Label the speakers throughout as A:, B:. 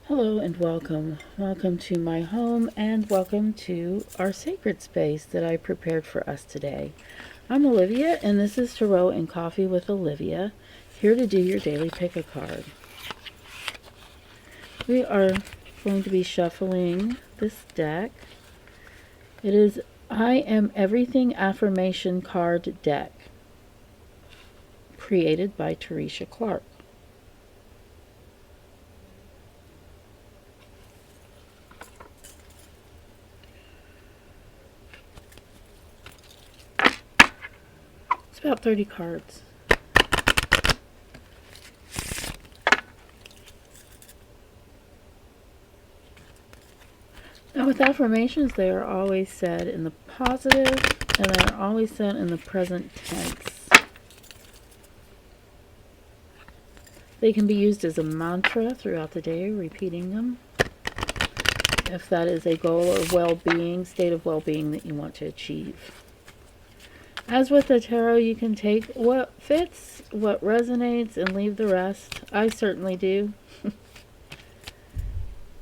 A: Hello and welcome. Welcome to my home and welcome to our sacred space that I prepared for us today. I'm Olivia and this is Tarot and Coffee with Olivia, here to do your daily pick a card. We are going to be shuffling this deck. It is I Am Everything Affirmation card deck, created by Tarisha Clark. It's about 30 cards. Now with affirmations, they are always said in the positive and they are always said in the present tense. They can be used as a mantra throughout the day, repeating them, if that is a goal or well-being, state of well-being that you want to achieve. As with the tarot, you can take what fits, what resonates, and leave the rest. I certainly do.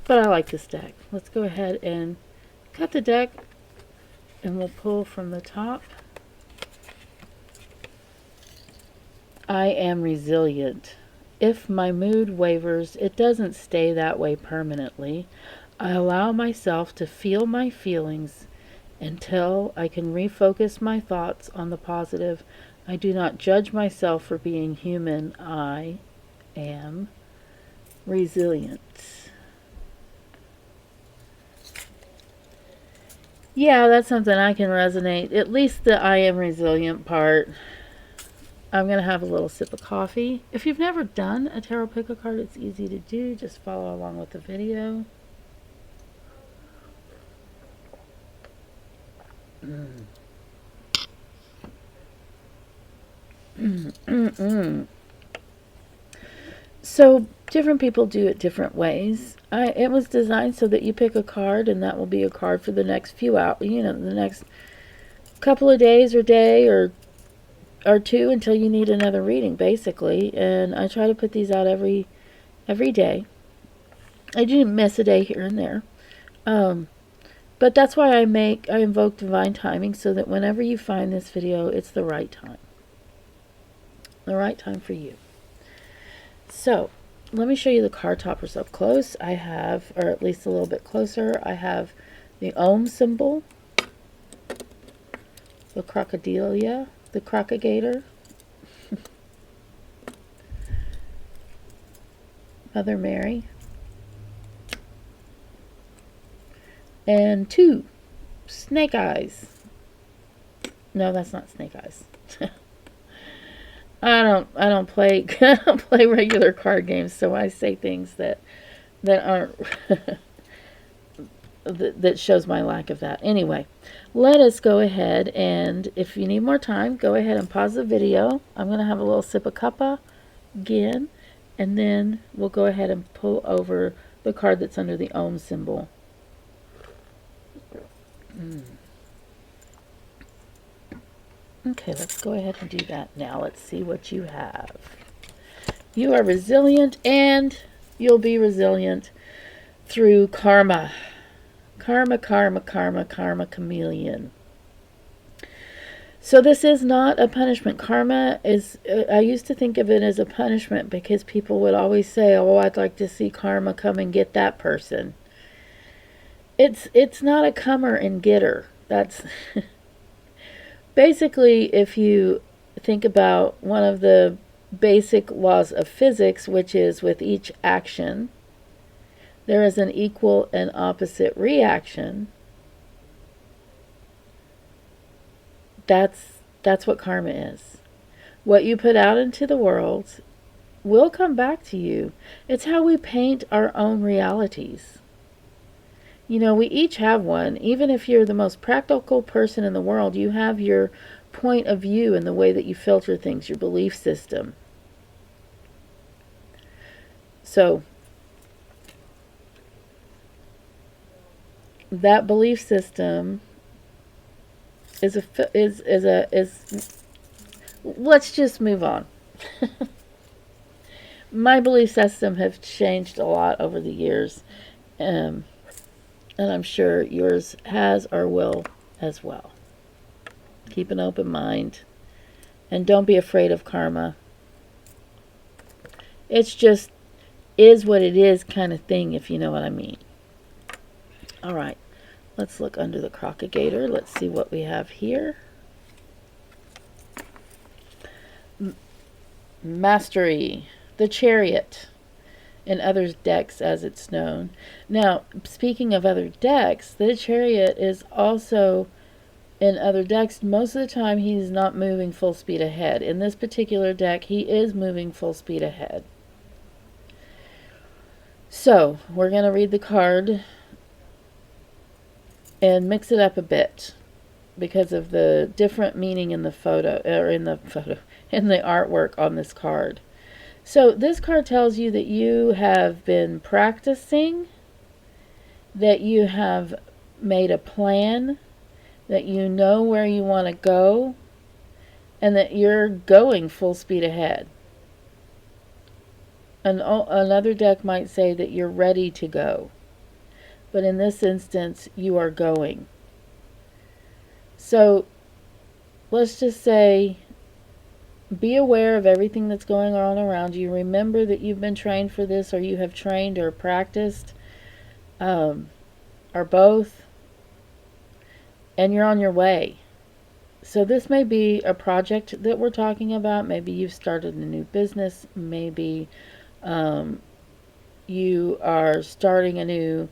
A: But I like this deck. Let's go ahead and cut the deck, and we'll pull from the top. I am resilient. If my mood wavers, it doesn't stay that way permanently. I allow myself to feel my feelings until I can refocus my thoughts on the positive. I do not judge myself for being human. I am resilient. Yeah, that's something I can resonate. At least the I am resilient part. I'm going to have a little sip of coffee. If you've never done a tarot pick a card, it's easy to do. Just follow along with the video. So different people do it different ways. It was designed so that you pick a card and that will be a card for the next few hours, the next couple of days or day or two until you need another reading, basically. And I try to put these out every day. I do miss a day here and there. But that's why I invoke divine timing, so that whenever you find this video, it's the right time. The right time for you. So, let me show you the card toppers up close. I have, or at least a little bit closer, I have the Om symbol, the crocodilia, the CrocoGater, Mother Mary, and 2 snake eyes. No, that's not snake eyes. I don't play regular card games, so I say things that aren't that shows my lack of that. Anyway, let us go ahead, and if you need more time, go ahead and pause the video. I'm going to have a little sip of cuppa again, and then we'll go ahead and pull over the card that's under the Om symbol. Okay, let's go ahead and do that now. Let's see what you have. You are resilient, and you'll be resilient through karma. Karma, karma, karma, karma chameleon. So this is not a punishment. Karma is, I used to think of it as a punishment because people would always say, oh, I'd like to see karma come and get that person. It's not a comer and getter. That's... Basically, if you think about one of the basic laws of physics, which is with each action, there is an equal and opposite reaction. That's what karma is. What you put out into the world will come back to you. It's how we paint our own realities. We each have one. Even if you're the most practical person in the world, you have your point of view and the way that you filter things, your belief system. So, that belief system is let's just move on. My belief system have changed a lot over the years, and I'm sure yours has or will as well. Keep an open mind, and don't be afraid of karma. It's just is what it is kind of thing, if you know what I mean. All right, let's look under the CrocoGater. Let's see what we have here. Mastery, the Chariot, in other decks as it's known. Now, speaking of other decks, the Chariot is also in other decks. Most of the time he's not moving full speed ahead. In this particular deck, he is moving full speed ahead. So, we're going to read the card and mix it up a bit because of the different meaning in the photo, or in the artwork on this card. So this card tells you that you have been practicing, that you have made a plan, that you know where you want to go, and that you're going full speed ahead. Another deck might say that you're ready to go. But in this instance, you are going. So let's just say, be aware of everything that's going on around you. Remember that you've been trained for this, or you have trained or practiced, or both, and you're on your way. So this may be a project that we're talking about. Maybe you've started a new business. Maybe you are starting a new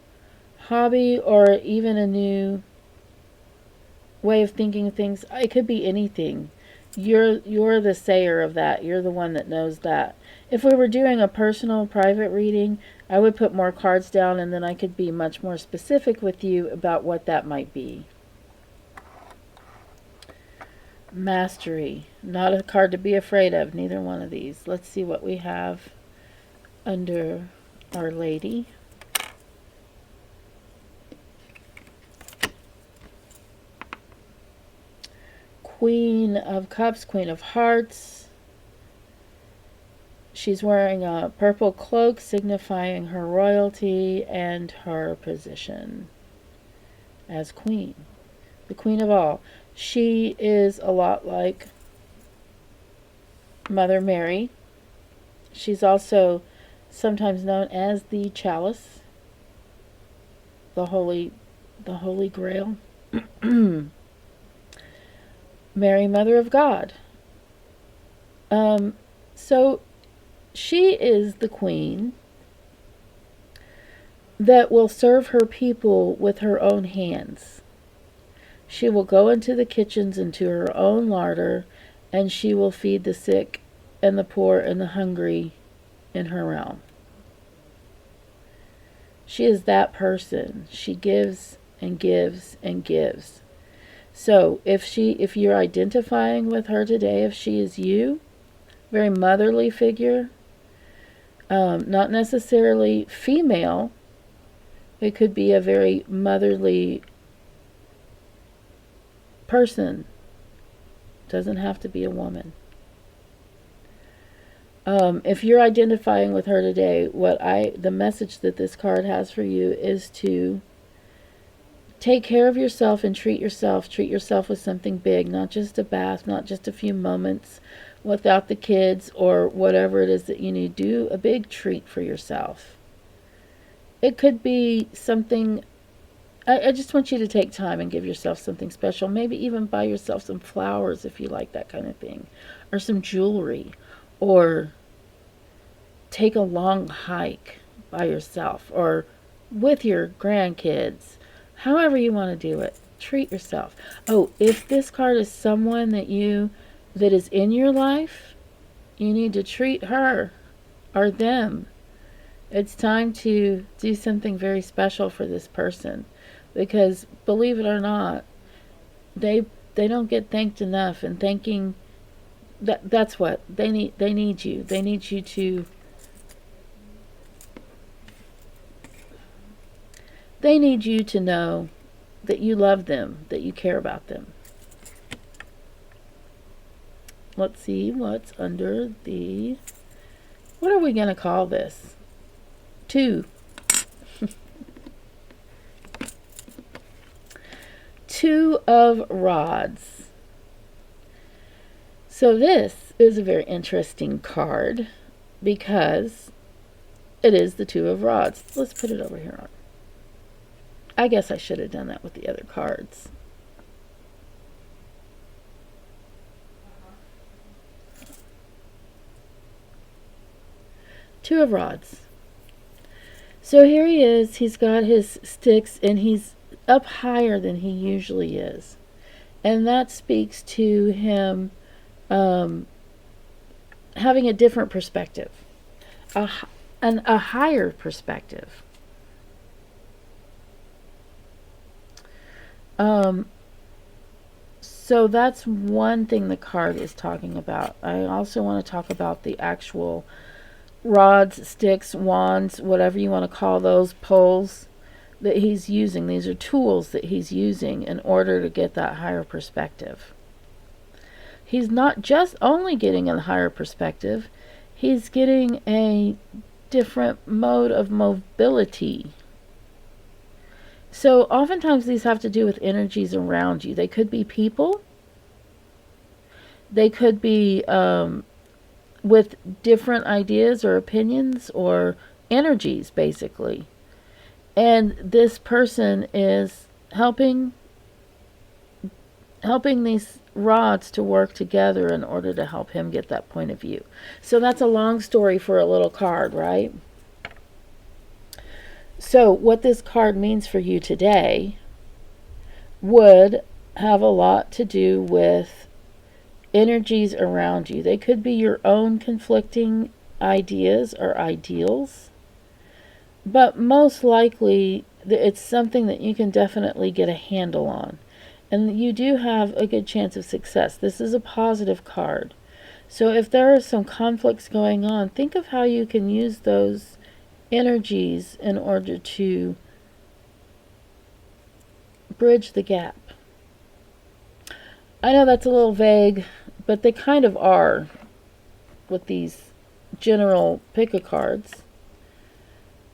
A: hobby, or even a new way of thinking of things. It could be anything. You're the sayer of that. You're the one that knows that. If we were doing a personal private reading, I would put more cards down, and then I could be much more specific with you about what that might be. Mastery. Not a card to be afraid of, neither one of these. Let's see what we have under Our Lady. Queen of Cups, Queen of Hearts. She's wearing a purple cloak signifying her royalty and her position as queen. The Queen of All. She is a lot like Mother Mary. She's also sometimes known as the Chalice, the Holy Grail. Mary, Mother of God. So she is the queen that will serve her people with her own hands. She will go into the kitchens, into her own larder, and she will feed the sick and the poor and the hungry in her realm. She is that person. She gives and gives and gives. So if you're identifying with her today, if she is you, very motherly figure, not necessarily female, it could be a very motherly person. Doesn't have to be a woman. If you're identifying with her today, the message that this card has for you is to take care of yourself and treat yourself. Treat yourself with something big, not just a bath, not just a few moments without the kids or whatever it is that you need. Do a big treat for yourself. It could be something. I just want you to take time and give yourself something special. Maybe even buy yourself some flowers if you like that kind of thing, or some jewelry, or take a long hike by yourself or with your grandkids. However you want to do it, treat yourself. Oh, if this card is someone that is in your life, you need to treat her or them. It's time to do something very special for this person, because believe it or not, they don't get thanked enough, and thanking that's what they need. They need you. They need you to They need you to know that you love them, that you care about them. Let's see what's under the what are we going to call this? 2. 2 of Rods. So this is a very interesting card because it is the 2 of Rods. Let's put it over here. I guess I should have done that with the other cards. Two of Rods. So here he is. He's got his sticks and he's up higher than he usually is. And that speaks to him having a different perspective. A higher perspective. So that's one thing the card is talking about. I also want to talk about the actual rods, sticks, wands, whatever you want to call those, poles that he's using. These are tools that he's using in order to get that higher perspective. He's not just only getting a higher perspective, he's getting a different mode of mobility. So oftentimes these have to do with energies around you. They could be people. They could be with different ideas or opinions or energies, basically. And this person is helping these rods to work together in order to help him get that point of view. So that's a long story for a little card, right? So what this card means for you today would have a lot to do with energies around you. They could be your own conflicting ideas or ideals, but most likely it's something that you can definitely get a handle on. And you do have a good chance of success. This is a positive card. So if there are some conflicts going on, think of how you can use those energies in order to bridge the gap. I know that's a little vague, but they kind of are with these general pick-a-cards.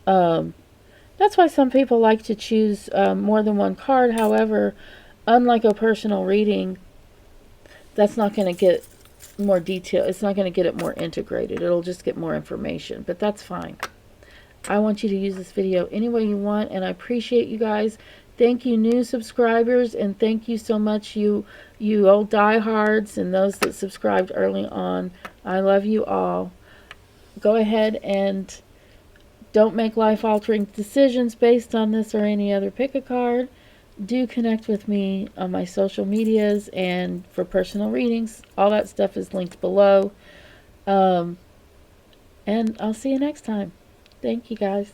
A: That's why some people like to choose more than one card. However, unlike a personal reading, that's not going to get more detail. It's not going to get it more integrated. It'll just get more information, but that's fine. I want you to use this video any way you want, and I appreciate you guys. Thank you, new subscribers, and thank you so much, you old diehards and those that subscribed early on. I love you all. Go ahead and don't make life-altering decisions based on this or any other pick-a-card. Do connect with me on my social medias and for personal readings. All that stuff is linked below. And I'll see you next time. Thank you, guys.